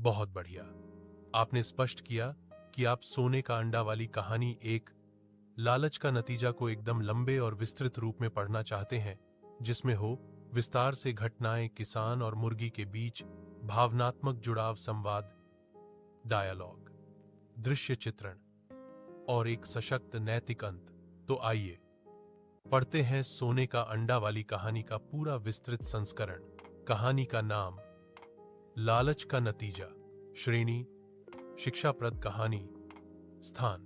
बहुत बढ़िया। आपने स्पष्ट किया कि आप सोने का अंडा वाली कहानी एक लालच का नतीजा को एकदम लंबे और विस्तृत रूप में पढ़ना चाहते हैं, जिसमें हो विस्तार से घटनाएं, किसान और मुर्गी के बीच भावनात्मक जुड़ाव, संवाद, डायलॉग, दृश्य चित्रण और एक सशक्त नैतिक अंत। तो आइए पढ़ते हैं सोने का अंडा वाली कहानी का पूरा विस्तृत संस्करण। कहानी का नाम लालच का नतीजा। श्रेणी शिक्षाप्रद कहानी। स्थान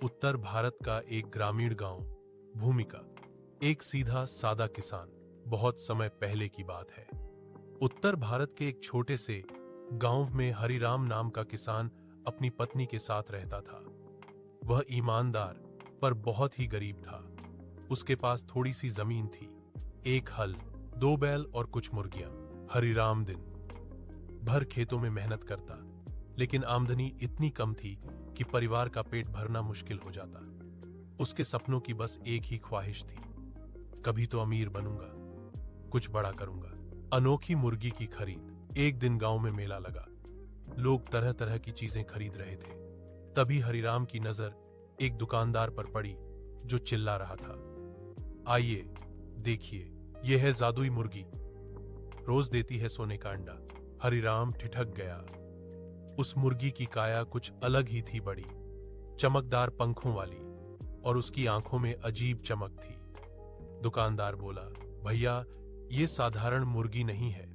उत्तर भारत का एक ग्रामीण गांव। भूमिका एक सीधा सादा किसान। बहुत समय पहले की बात है। उत्तर भारत के एक छोटे से गांव में हरिराम नाम का किसान अपनी पत्नी के साथ रहता था। वह ईमानदार पर बहुत ही गरीब था। उसके पास थोड़ी सी जमीन थी, एक हल, 2 बैल और कुछ मुर्गियां। हरिराम दिन भर खेतों में मेहनत करता, लेकिन आमदनी इतनी कम थी कि परिवार का पेट भरना मुश्किल हो जाता। उसके सपनों की बस एक ही ख्वाहिश थी, कभी तो अमीर बनूंगा, कुछ बड़ा करूंगा। अनोखी मुर्गी की खरीद। एक दिन गांव में मेला लगा। लोग तरह तरह की चीजें खरीद रहे थे। तभी हरिराम की नजर एक दुकानदार पर पड़ी जो चिल्ला रहा था, आइए देखिए, यह है जादुई मुर्गी, रोज देती है सोने का अंडा। हरिराम ठिठक गया। उस मुर्गी की काया कुछ अलग ही थी, बड़ी चमकदार पंखों वाली, और उसकी आंखों में अजीब चमक थी। दुकानदार बोला, भैया, ये साधारण मुर्गी नहीं है,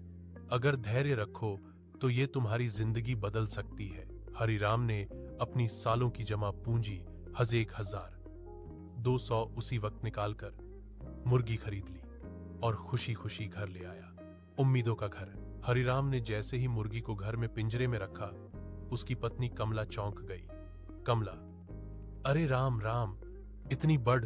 अगर धैर्य रखो तो ये तुम्हारी जिंदगी बदल सकती है। हरिराम ने अपनी सालों की जमा पूंजी 1,200 उसी वक्त निकालकर मुर्गी खरीद ली और खुशी खुशी घर ले आया। उम्मीदों का घर। हरिराम ने जैसे ही मुर्गी को घर में पिंजरे में रखा, उसकी पत्नी कमला चौंक गई। कमला, अरे राम राम, इतनी बड़